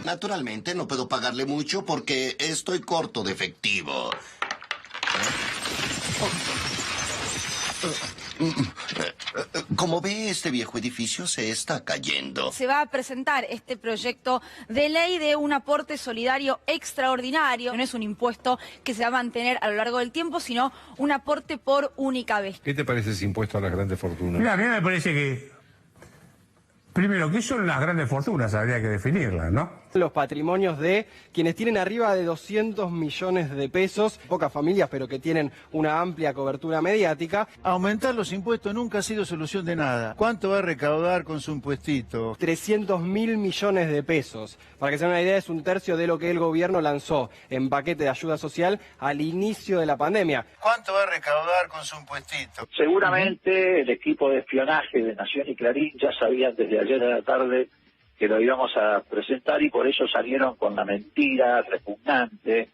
Naturalmente no puedo pagarle mucho porque estoy corto de efectivo. Como ve, este viejo edificio se está cayendo. Se va a presentar este proyecto de ley de un aporte solidario extraordinario. No es un impuesto que se va a mantener a lo largo del tiempo, sino un aporte por única vez. ¿Qué te parece ese impuesto a las grandes fortunas? Mira, a mí me parece que, primero, ¿qué son las grandes fortunas? Habría que definirlas, ¿no? Los patrimonios de quienes tienen arriba de 200 millones de pesos, pocas familias pero que tienen una amplia cobertura mediática. Aumentar los impuestos nunca ha sido solución de nada. ¿Cuánto va a recaudar con su impuestito? 300.000 millones de pesos. Para que se den una idea, es un tercio de lo que el gobierno lanzó en paquete de ayuda social al inicio de la pandemia. ¿Cuánto va a recaudar con su impuestito? Seguramente el equipo de espionaje de Nación y Clarín ya sabían desde ayer a la tarde que lo íbamos a presentar y por eso salieron con la mentira repugnante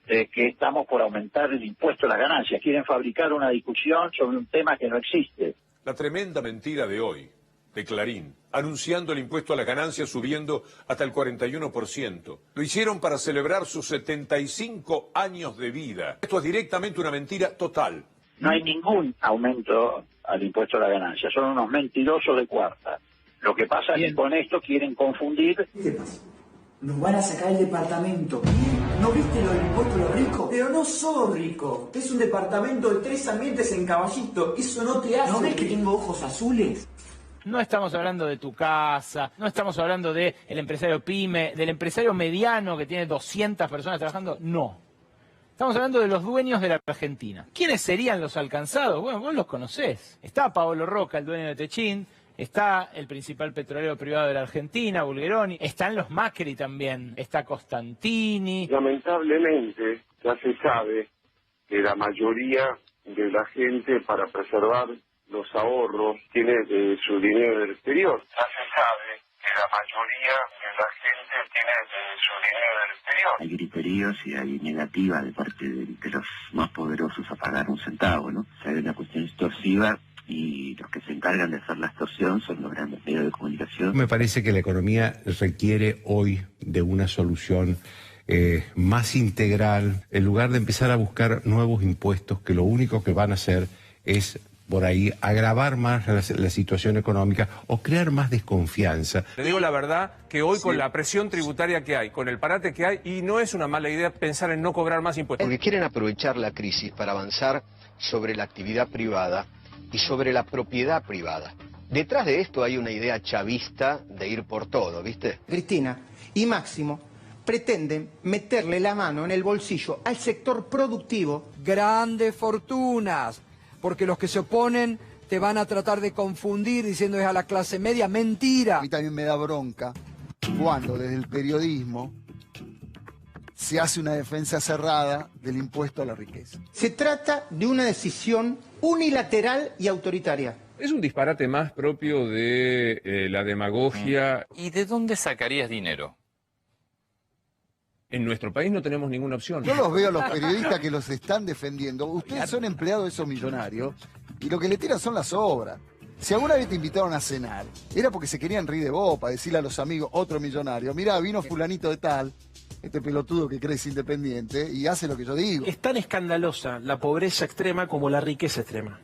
de que estamos por aumentar el impuesto a las ganancias. Quieren fabricar una discusión sobre un tema que no existe. La tremenda mentira de hoy, de Clarín, anunciando el impuesto a las ganancias subiendo hasta el 41%. Lo hicieron para celebrar sus 75 años de vida. Esto es directamente una mentira total. No hay ningún aumento al impuesto a las ganancias. Son unos mentirosos de cuarta. Lo que pasa es que con esto quieren confundir. ¿Qué pasa? Nos van a sacar el departamento. ¿No viste lo del impuesto a los ricos? Pero no sos rico. Es un departamento de 3 ambientes en Caballito. Eso no te hace. ¿No ves que tengo ojos azules? No estamos hablando de tu casa, no estamos hablando del empresario pyme, del empresario mediano que tiene 200 personas trabajando, no. Estamos hablando de los dueños de la Argentina. ¿Quiénes serían los alcanzados? Bueno, vos los conocés. Está Paolo Roca, el dueño de Techín. Está el principal petrolero privado de la Argentina, Bulgeroni. Están los Macri también. Está Costantini. Lamentablemente, ya se sabe que la mayoría de la gente, para preservar los ahorros, tiene su dinero del exterior. Ya se sabe que la mayoría de la gente tiene su dinero del exterior. Hay griteríos y hay negativa de parte de los más poderosos a pagar un centavo, ¿no? O sea, hay una cuestión extorsiva. Y los que se encargan de hacer la extorsión son los grandes medios de comunicación. Me parece que la economía requiere hoy de una solución más integral, en lugar de empezar a buscar nuevos impuestos que lo único que van a hacer es, por ahí, agravar más la situación económica o crear más desconfianza. Le digo la verdad que hoy con la presión tributaria que hay, con el parate que hay, y no es una mala idea pensar en no cobrar más impuestos. Porque quieren aprovechar la crisis para avanzar sobre la actividad privada y sobre la propiedad privada. Detrás de esto hay una idea chavista de ir por todo, ¿viste? Cristina y Máximo pretenden meterle la mano en el bolsillo al sector productivo. Grandes fortunas, porque los que se oponen te van a tratar de confundir diciendo es a la clase media. Mentira. A mí también me da bronca cuando desde el periodismo se hace una defensa cerrada del impuesto a la riqueza. Se trata de una decisión unilateral y autoritaria. Es un disparate más propio de la demagogia. ¿Y de dónde sacarías dinero? En nuestro país no tenemos ninguna opción. Yo los veo a los periodistas que los están defendiendo. Ustedes son empleados de esos millonarios y lo que le tiran son las obras. Si alguna vez te invitaron a cenar, era porque se querían reír de vos, para decirle a los amigos, otro millonario, mirá, vino fulanito de tal, este pelotudo que cree independiente, y hace lo que yo digo. Es tan escandalosa la pobreza extrema como la riqueza extrema.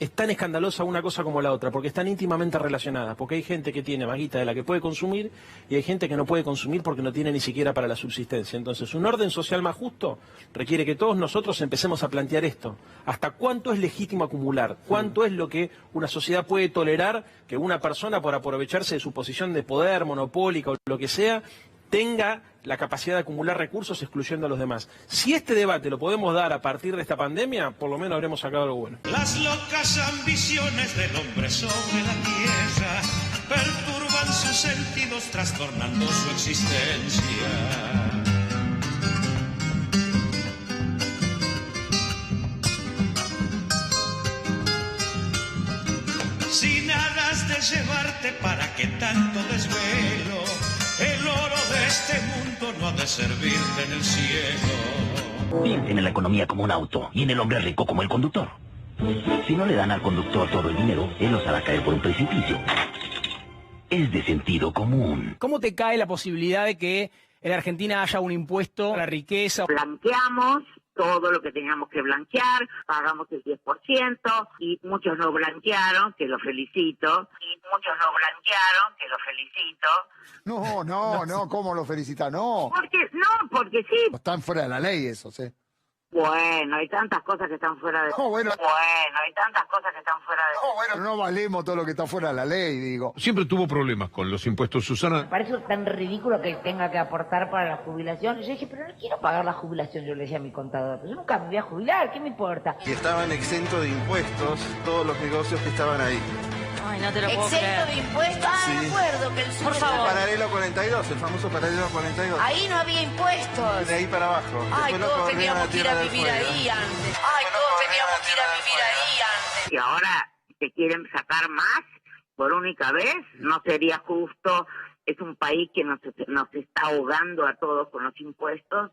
Es tan escandalosa una cosa como la otra, porque están íntimamente relacionadas, porque hay gente que tiene más guita de la que puede consumir y hay gente que no puede consumir porque no tiene ni siquiera para la subsistencia. Entonces, un orden social más justo requiere que todos nosotros empecemos a plantear esto. ¿Hasta cuánto es legítimo acumular? ¿Cuánto es lo que una sociedad puede tolerar que una persona, por aprovecharse de su posición de poder, monopólica o lo que sea, tenga la capacidad de acumular recursos excluyendo a los demás? Si este debate lo podemos dar a partir de esta pandemia, por lo menos habremos sacado algo bueno. Las locas ambiciones del hombre sobre la tierra perturban sus sentidos, trastornando su existencia. Si nada has de llevarte, ¿para qué tanto desvelo? El oro de este mundo no ha de servirte en el cielo. Bien, tiene la economía como un auto y en el hombre rico como el conductor. Si no le dan al conductor todo el dinero, él los hará caer por un precipicio. es de sentido común. ¿Cómo te cae la posibilidad de que en Argentina haya un impuesto a la riqueza? Blanqueamos todo lo que teníamos que blanquear, pagamos el 10% y muchos no blanquearon, que los felicito, No, ¿cómo lo felicita? No. Porque sí. Están fuera de la ley esos, ¿eh? Bueno, hay tantas cosas que están fuera de... No valemos todo lo que está fuera de la ley, digo. Siempre tuvo problemas con los impuestos, Susana. Me parece tan ridículo que tenga que aportar para la jubilación. Yo dije, pero no quiero pagar la jubilación, yo le decía a mi contador. Pero yo nunca me voy a jubilar, ¿qué me importa? Y estaban exentos de impuestos todos los negocios que estaban ahí. Ay, no te lo puedo creer. ¿Exento de impuestos? Ah, Sí. me acuerdo que el Por favor. Paralelo 42, el famoso paralelo 42. Ahí no había impuestos. De ahí para abajo. Ay, Después lo todos corrieron teníamos que ir a Tierra del vivir Fuego. ahí antes. Ay, todos teníamos que ir a vivir ahí antes. Si ahora te quieren sacar más por única vez, no sería justo. Es un país que nos está ahogando a todos con los impuestos.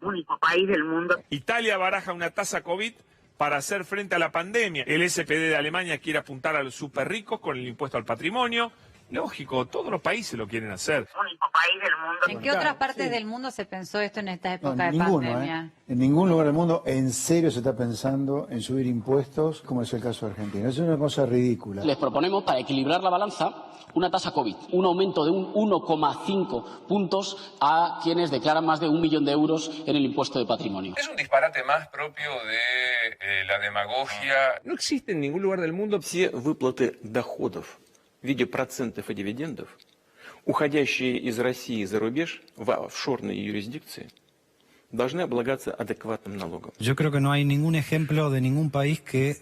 Único país del mundo. Italia baraja una tasa COVID para hacer frente a la pandemia. El SPD de Alemania quiere apuntar a los súper ricos con el impuesto al patrimonio. Lógico, todos los países lo quieren hacer. Único país del mundo. ¿En qué otras partes del mundo se pensó esto en esta época de ninguno, pandemia? En ningún lugar del mundo en serio se está pensando en subir impuestos, como es el caso de Argentina. Es una cosa ridícula. Les proponemos, para equilibrar la balanza, una tasa COVID, un aumento de un 1,5 puntos a quienes declaran más de 1 millón de euros en el impuesto de patrimonio. Es un disparate más propio de la demagogia. No existe en ningún lugar del mundo. Все выплаты доходов в виде процентов и дивидендов, уходящие из России за рубеж в офшорные юрисдикции, должны облагаться адекватным налогом. Yo creo que no hay ningún ejemplo de ningún país que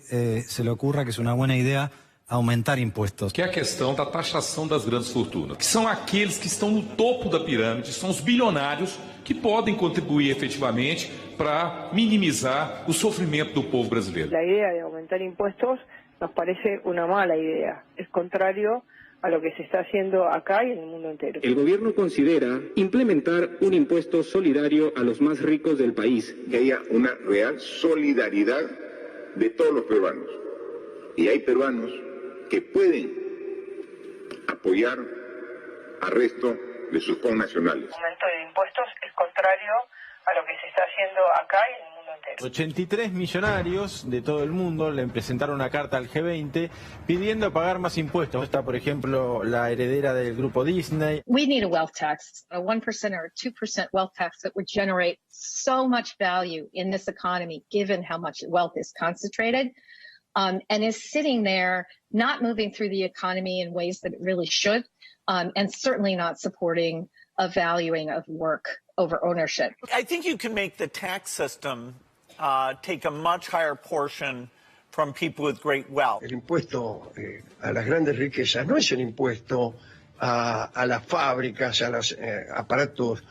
se le ocurra que es una buena idea aumentar impuestos. Que é a questão da taxação das grandes fortunas, que são aqueles que estão no topo da pirâmide, são os bilionários que podem contribuir efetivamente para minimizar o sofrimento do povo brasileiro. La idea de aumentar impuestos nos parece una mala idea. Es contrario a lo que se está haciendo acá y en el mundo entero. El gobierno considera implementar un impuesto solidario a los más ricos del país. Que haya una real solidaridad de todos los peruanos. Y hay peruanos que pueden apoyar al resto de sus connacionales. El aumento de impuestos es contrario a lo que se está haciendo acá y en el mundo entero. 83 millonarios de todo el mundo le presentaron una carta al G20 pidiendo pagar más impuestos. Está, por ejemplo, la heredera del grupo Disney. We need a wealth tax, a 1% or a 2% wealth tax that would generate so much value in this economy, given how much wealth is concentrated, and is sitting there not moving through the economy in ways that it really should, and certainly not supporting a valuing of work over ownership. I think you can make the tax system take a much higher portion from people with great wealth. El impuesto a las grandes riquezas no es el impuesto a las fábricas, a los aparatos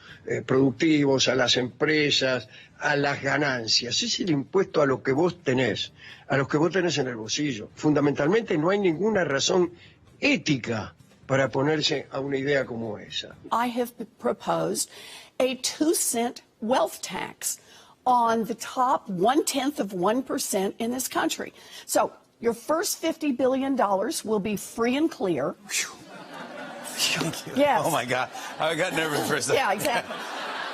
productivos, a las empresas, a las ganancias. Es el impuesto a lo que vos tenés, a lo que vos tenés en el bolsillo. Fundamentalmente no hay ninguna razón ética para oponerse a una idea como esa. I have proposed a 2-cent wealth tax on the top 1/10 of 1% in this country. So your first $50 billion will be free and clear. Thank you. Yes. Oh my God, I got nervous for a second. Yeah, exactly.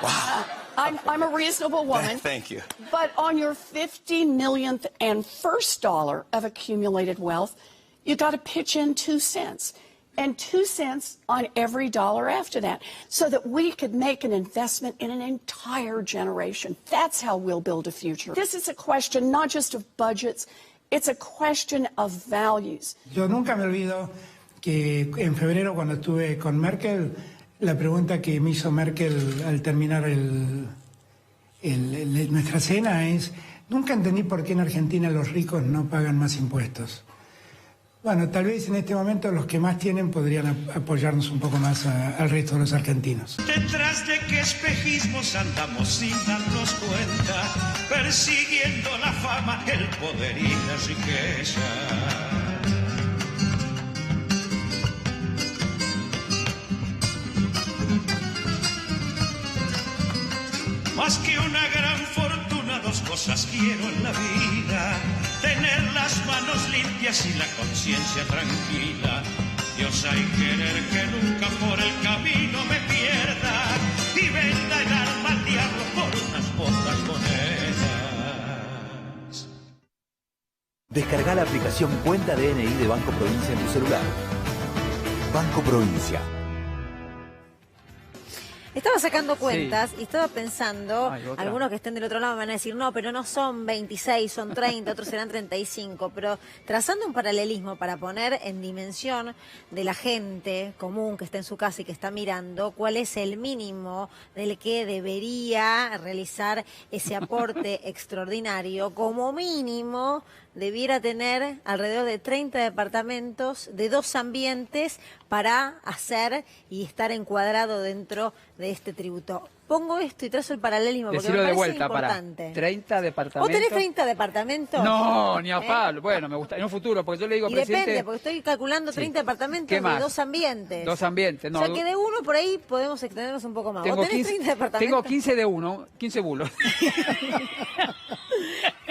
Wow. I'm a reasonable woman. Thank you. But on your 50 millionth and first dollar of accumulated wealth, you got to pitch in 2 cents. And 2 cents on every dollar after that, so that we could make an investment in an entire generation. That's how we'll build a future. This is a question not just of budgets, it's a question of values. Yo nunca me olvido que en febrero, cuando estuve con Merkel, la pregunta que me hizo Merkel al terminar nuestra cena es: nunca entendí por qué en Argentina los ricos no pagan más impuestos. Bueno, tal vez en este momento los que más tienen podrían apoyarnos un poco más al resto de los argentinos. Detrás de qué espejismos andamos sin darnos cuenta, persiguiendo la fama, el poder y la riqueza. Más que una gran fortuna, dos cosas quiero en la vida: tener las manos limpias y la conciencia tranquila. Dios, hay querer que nunca por el camino me pierda y venda el alma al diablo por unas pocas monedas. Descarga la aplicación Cuenta DNI de Banco Provincia en tu celular. Banco Provincia. Estaba sacando cuentas y estaba pensando, algunos que estén del otro lado me van a decir, no, pero no son 26, son 30, otros serán 35, pero trazando un paralelismo para poner en dimensión de la gente común que está en su casa y que está mirando, cuál es el mínimo del que debería realizar ese aporte extraordinario, como mínimo debiera tener alrededor de 30 departamentos de 2 ambientes para hacer y estar encuadrado dentro de este tributo. Pongo esto y trazo el paralelismo porque me parece importante. 30 departamentos. ¿Vos tenés 30 departamentos? No, ni a palo. Bueno, me gusta. En un futuro, porque yo le digo al presidente... Depende, porque estoy calculando 30 departamentos de 2 ambientes. 2 ambientes, no. O sea que de uno por ahí podemos extendernos un poco más. ¿Vos tenés 30 departamentos? Tengo 15 de uno, 15 bulos.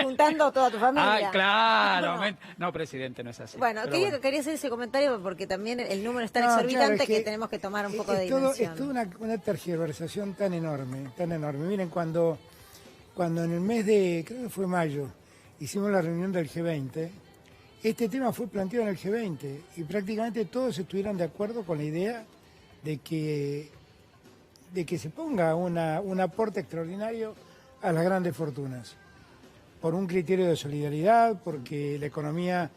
Juntando a toda tu familia. Ah, claro. No, presidente, no es así. Bueno, quería hacer ese comentario porque también el número es tan exorbitante que tenemos que tomar un poco de dimensión. Es toda una tergiversación tan enorme, tan enorme. Miren, cuando en el mes de, creo que fue mayo, hicimos la reunión del G20, este tema fue planteado en el G20 y prácticamente todos estuvieron de acuerdo con la idea de que se ponga un aporte extraordinario a las grandes fortunas, por un criterio de solidaridad, porque la economía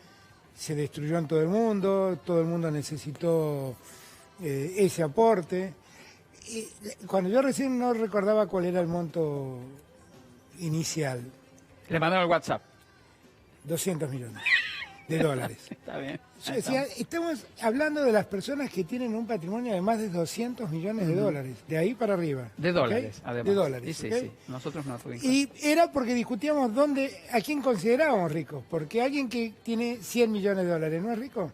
se destruyó en todo el mundo necesitó ese aporte. Y cuando yo recién no recordaba cuál era el monto inicial. Le mandaron el WhatsApp. 200 millones de dólares. Está bien. O sea, estamos hablando de las personas que tienen un patrimonio de más de 200 millones de dólares, de ahí para arriba. De dólares, ¿okay? además. De dólares. Sí, ¿okay? sí. Nosotros no tuvimos. Y era porque discutíamos a quién considerábamos ricos, porque alguien que tiene 100 millones de dólares, ¿no es rico?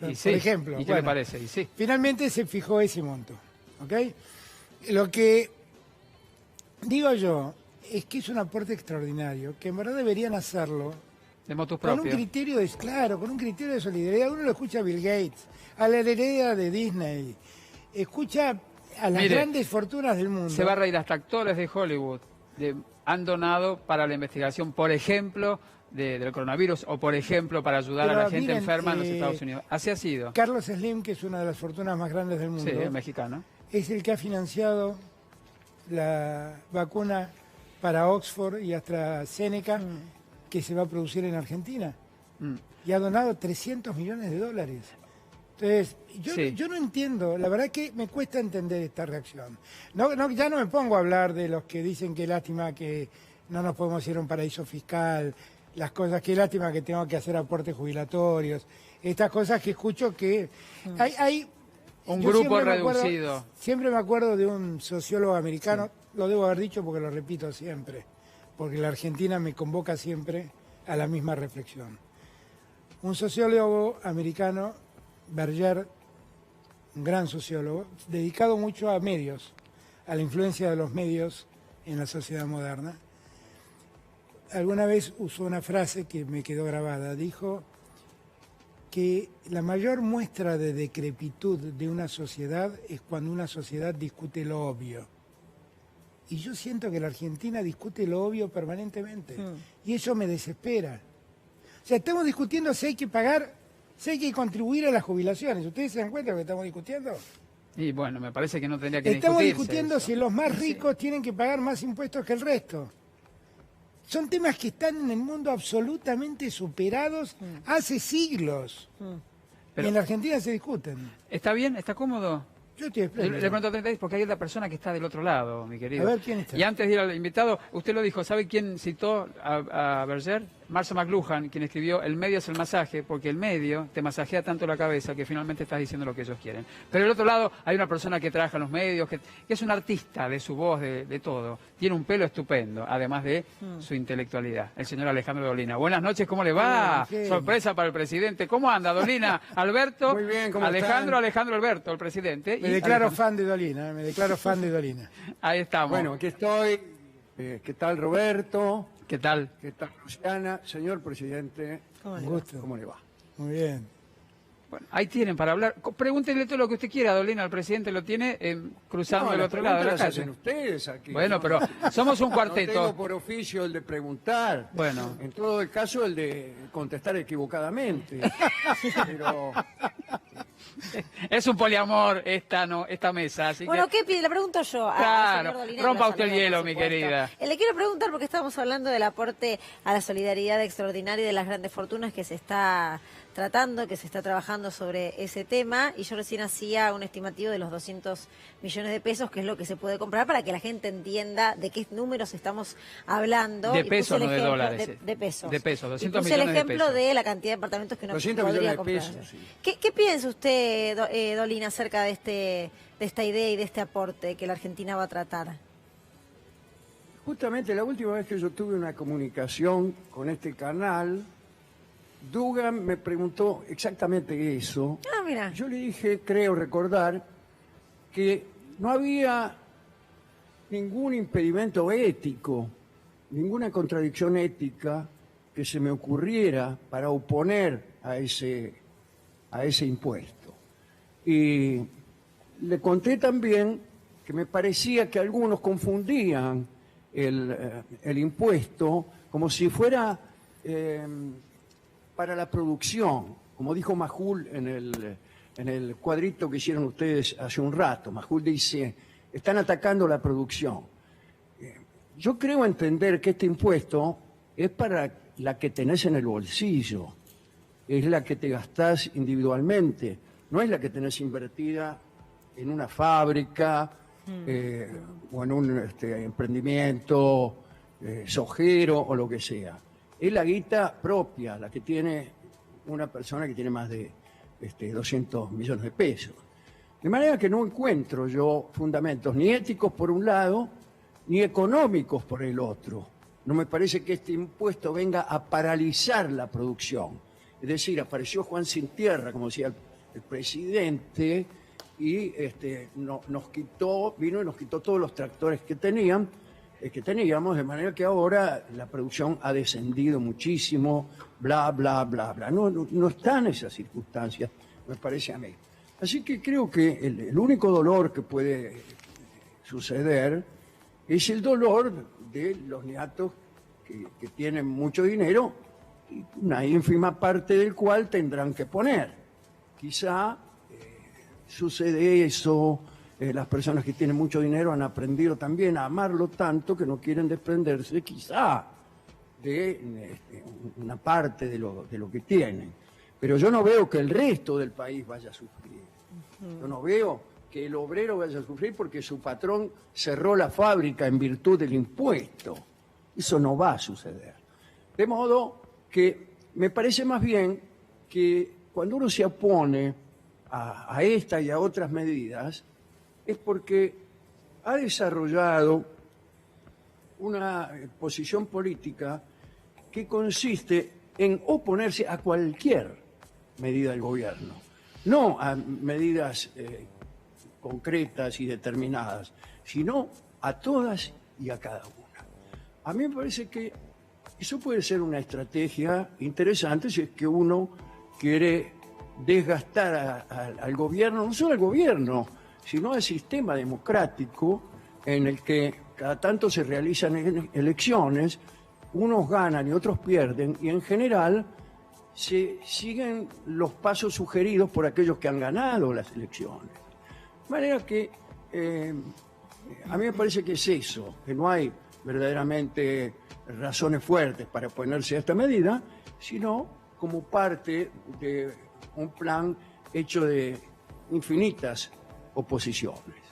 Y sí, por ejemplo. ¿Y qué le parece? Y sí. Finalmente se fijó ese monto, ¿ok? Lo que digo yo es que es un aporte extraordinario, que en verdad deberían hacerlo de motus con propio. un criterio con un criterio de solidaridad. Uno lo escucha a Bill Gates, a la heredera de Disney, escucha a las grandes fortunas del mundo. Se va a reír, hasta actores de Hollywood han donado para la investigación, por ejemplo, del coronavirus, o por ejemplo para ayudar a la gente enferma en los Estados Unidos. Así ha sido. Carlos Slim, que es una de las fortunas más grandes del mundo, sí, es mexicano, es el que ha financiado la vacuna para Oxford y AstraZeneca que se va a producir en Argentina. Y ha donado 300 millones de dólares. Entonces, yo no entiendo, la verdad que me cuesta entender esta reacción. Ya no me pongo a hablar de los que dicen que lástima que no nos podemos ir a un paraíso fiscal, las cosas, qué lástima que tengo que hacer aportes jubilatorios, estas cosas que escucho que hay un grupo reducido. Siempre me acuerdo de un sociólogo americano, lo debo haber dicho porque lo repito siempre, porque la Argentina me convoca siempre a la misma reflexión. Un sociólogo americano, Berger, un gran sociólogo, dedicado mucho a medios, a la influencia de los medios en la sociedad moderna, alguna vez usó una frase que me quedó grabada. Dijo que la mayor muestra de decrepitud de una sociedad es cuando una sociedad discute lo obvio. Y yo siento que la Argentina discute lo obvio permanentemente. Y eso me desespera. O sea, estamos discutiendo si hay que pagar, si hay que contribuir a las jubilaciones. ¿Ustedes se dan cuenta de lo que estamos discutiendo? Y bueno, me parece que no tendría que Estamos discutirse discutiendo eso. si los más ricos tienen que pagar más impuestos que el resto. Son temas que están en el mundo absolutamente superados hace siglos. Pero y en la Argentina se discuten. ¿Está bien? ¿Está cómodo? Yo estoy espléndido. Le pregunto a 36 porque hay otra persona que está del otro lado, mi querido. A ver, ¿quién está? Y antes de ir al invitado, usted lo dijo, ¿sabe quién citó a Berger? Marshall McLuhan, quien escribió El medio es el masaje, porque el medio te masajea tanto la cabeza que finalmente estás diciendo lo que ellos quieren. Pero del otro lado hay una persona que trabaja en los medios, que es un artista de su voz, de todo. Tiene un pelo estupendo, además de su intelectualidad. El señor Alejandro Dolina. Buenas noches, ¿cómo le va? Sorpresa para el presidente. ¿Cómo anda, Dolina? Alberto. Muy bien, ¿cómo Alejandro Alberto, el presidente. Me declaro fan de Dolina, Ahí estamos. Bueno, aquí estoy. ¿Qué tal, Roberto? ¿Qué tal? ¿Qué tal, Luciana? Señor presidente, un gusto. ¿Cómo le va? Muy bien. Bueno, ahí tienen para hablar. Pregúntenle todo lo que usted quiera, Dolina, al presidente lo tiene cruzando el otro lado de la las calle. hacen ustedes aquí. Bueno, pero somos un cuarteto. No tengo por oficio el de preguntar. Bueno. En todo el caso, el de contestar equivocadamente. Pero... Es un poliamor esta mesa, así Bueno, que... ¿qué pide? Le pregunto yo. Claro, señor Dolina, rompa la usted el saludo, hielo, por mi supuesto. querida. Le quiero preguntar, porque estábamos hablando del aporte a la solidaridad extraordinaria y de las grandes fortunas que se está tratando, que se está trabajando sobre ese tema, y yo recién hacía un estimativo de los 200 millones de pesos, que es lo que se puede comprar para que la gente entienda de qué números estamos hablando. De Y puse pesos, el no de ejemplo dólares. De pesos. De pesos, 200 puse el millones de ejemplo pesos. de la cantidad de departamentos que no 200 podría millones de comprar. pesos, sí. ¿Qué piensa usted, Dolina, acerca de esta idea y de este aporte que la Argentina va a tratar? Justamente la última vez que yo tuve una comunicación con este canal, Dugan me preguntó exactamente eso. Ah, mira. Yo le dije, creo recordar, que no había ningún impedimento ético, ninguna contradicción ética que se me ocurriera para oponer a ese impuesto. Y le conté también que me parecía que algunos confundían el impuesto como si fuera para la producción, como dijo Majul en el cuadrito que hicieron ustedes hace un rato. Majul dice, están atacando la producción. Yo creo entender que este impuesto es para la que tenés en el bolsillo, es la que te gastás individualmente, no es la que tenés invertida en una fábrica o en un emprendimiento sojero o lo que sea. Es la guita propia, la que tiene una persona que tiene más de 200 millones de pesos. De manera que no encuentro yo fundamentos ni éticos por un lado, ni económicos por el otro. No me parece que este impuesto venga a paralizar la producción. Es decir, apareció Juan Sin Tierra, como decía el presidente, y vino y nos quitó todos los tractores que teníamos, de manera que ahora la producción ha descendido muchísimo, bla, bla, bla, bla. No están esas circunstancias, me parece a mí. Así que creo que el único dolor que puede suceder es el dolor de los niatos que tienen mucho dinero, y una ínfima parte del cual tendrán que poner. Quizá sucede eso, las personas que tienen mucho dinero han aprendido también a amarlo tanto que no quieren desprenderse quizá de una parte de lo que tienen. Pero yo no veo que el resto del país vaya a sufrir. Yo no veo que el obrero vaya a sufrir porque su patrón cerró la fábrica en virtud del impuesto. Eso no va a suceder. De modo que me parece más bien que cuando uno se opone a esta y a otras medidas es porque ha desarrollado una posición política que consiste en oponerse a cualquier medida del gobierno, no a medidas concretas y determinadas, sino a todas y a cada una. A mí me parece que eso puede ser una estrategia interesante si es que uno quiere desgastar al gobierno, no solo al gobierno, sino al sistema democrático en el que cada tanto se realizan elecciones, unos ganan y otros pierden, y en general se siguen los pasos sugeridos por aquellos que han ganado las elecciones. De manera que a mí me parece que es eso, que no hay verdaderamente razones fuertes para oponerse a esta medida, sino como parte de un plan hecho de infinitas oposiciones.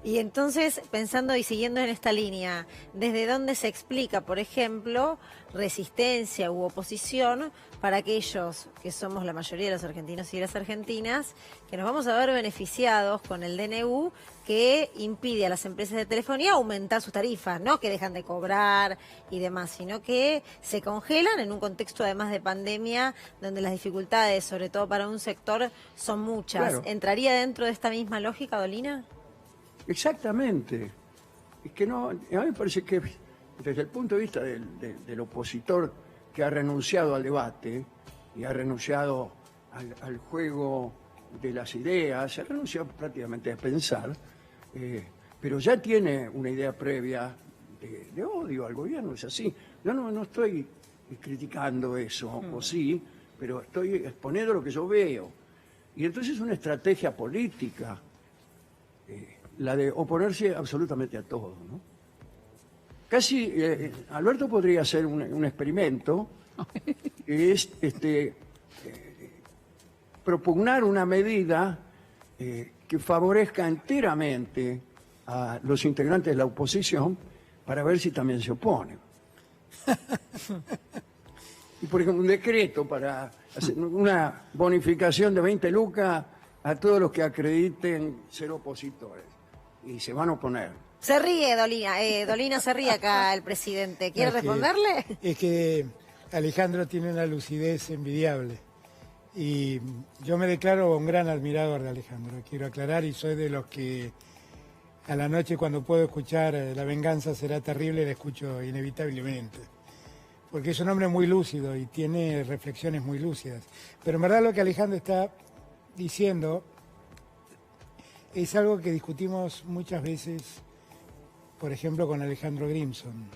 Y entonces, pensando y siguiendo en esta línea, ¿desde dónde se explica, por ejemplo, resistencia u oposición para aquellos que somos la mayoría de los argentinos y las argentinas, que nos vamos a ver beneficiados con el DNU que impide a las empresas de telefonía aumentar sus tarifas? No que dejan de cobrar y demás, sino que se congelan en un contexto además de pandemia, donde las dificultades, sobre todo para un sector, son muchas. Claro. ¿Entraría dentro de esta misma lógica, Dolina? Exactamente. Es que no, a mí me parece que desde el punto de vista del opositor que ha renunciado al debate y ha renunciado al juego de las ideas, se renuncia prácticamente a pensar, pero ya tiene una idea previa de odio al gobierno, es así. Yo no estoy criticando eso, o sí, pero estoy exponiendo lo que yo veo. Y entonces es una estrategia política, la de oponerse absolutamente a todo, ¿no? Casi, Alberto podría hacer un experimento, que es propugnar una medida que favorezca enteramente a los integrantes de la oposición para ver si también se oponen. Y por ejemplo, un decreto para hacer una bonificación de 20 lucas a todos los que acrediten ser opositores. Y se van a oponer. Se ríe, Dolina. Dolina se ríe acá el presidente. ¿Quiere responderle? Es que Alejandro tiene una lucidez envidiable. Y yo me declaro un gran admirador de Alejandro, quiero aclarar, y soy de los que a la noche cuando puedo escuchar La venganza será terrible, la escucho inevitablemente. Porque es un hombre muy lúcido y tiene reflexiones muy lúcidas. Pero en verdad lo que Alejandro está diciendo es algo que discutimos muchas veces, por ejemplo, con Alejandro Grimson.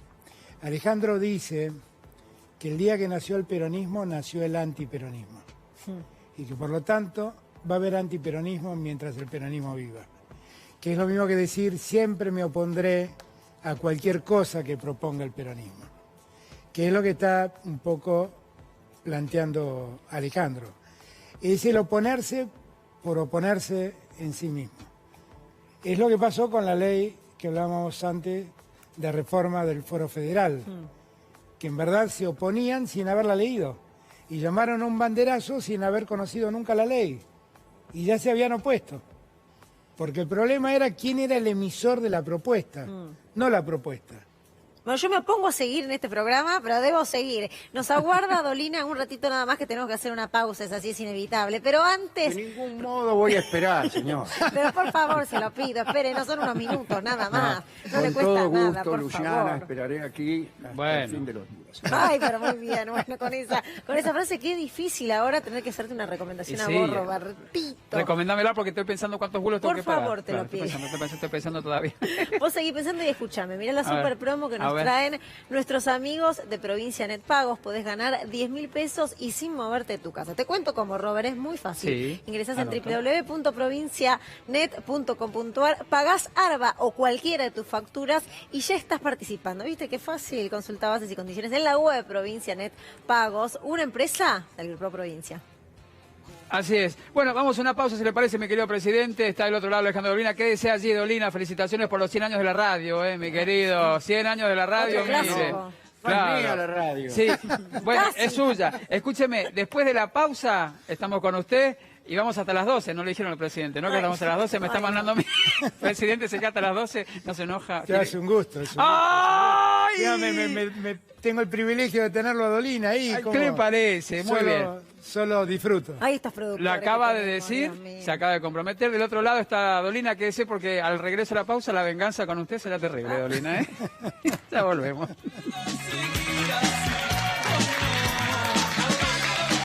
Alejandro dice que el día que nació el peronismo, nació el antiperonismo. Y que por lo tanto va a haber antiperonismo mientras el peronismo viva. Que es lo mismo que decir siempre me opondré a cualquier cosa que proponga el peronismo. Que es lo que está un poco planteando Alejandro. Es el oponerse por oponerse en sí mismo. Es lo que pasó con la ley que hablábamos antes de reforma del Foro Federal, que en verdad se oponían sin haberla leído. Y llamaron a un banderazo sin haber conocido nunca la ley. Y ya se habían opuesto. Porque el problema era quién era el emisor de la propuesta, no la propuesta. Bueno, yo me opongo a seguir en este programa, pero debo seguir. Nos aguarda, Dolina, un ratito nada más, que tenemos que hacer una pausa, es así, es inevitable. Pero antes... De ningún modo voy a esperar, señor. Pero por favor, se lo pido, espere, no son unos minutos, nada más. No le cuesta todo gusto, nada, por Luciana, favor. Esperaré aquí hasta el fin de los días. Ay, pero muy bien, bueno, con esa frase, qué difícil ahora tener que hacerte una recomendación a vos, Robertito. Recomendámela porque estoy pensando cuántos vuelos tengo que pagar. Por favor, te lo pido. Estoy pensando todavía. Vos seguís pensando y escuchame, mirá la super promo que nos traen nuestros amigos de Provincia Net Pagos. Podés ganar 10.000 pesos y sin moverte de tu casa. Te cuento cómo, Robert, es muy fácil. Sí, ingresás en www.provincianet.com.ar, pagás ARBA o cualquiera de tus facturas y ya estás participando. ¿Viste qué fácil? Consulta bases y condiciones en la web Provincia Net Pagos, una empresa del Grupo Provincia. Así es. Bueno, vamos a una pausa, si le parece, mi querido presidente. Está del otro lado Alejandro Dolina. Quédese allí, Dolina. Felicitaciones por los 100 años de la radio, mi querido. 100 años de la radio, mire. Claro. La radio. Sí, bueno, es suya. Escúcheme, después de la pausa estamos con usted y vamos hasta las 12. No le dijeron al presidente, ¿no? Que estamos a las 12, me está mandando mi... Presidente, se queda hasta las 12, no se enoja. Te hace un gusto. ¡Ay! Tengo el privilegio de tenerlo a Dolina ahí. ¿Qué le parece? Muy bien. Solo disfruto. Ahí estás, productor. Lo acaba de decir, se acaba de comprometer. Del otro lado está Dolina, que sé porque al regreso a la pausa la venganza con usted será terrible, Dolina, ¿eh? Ya volvemos.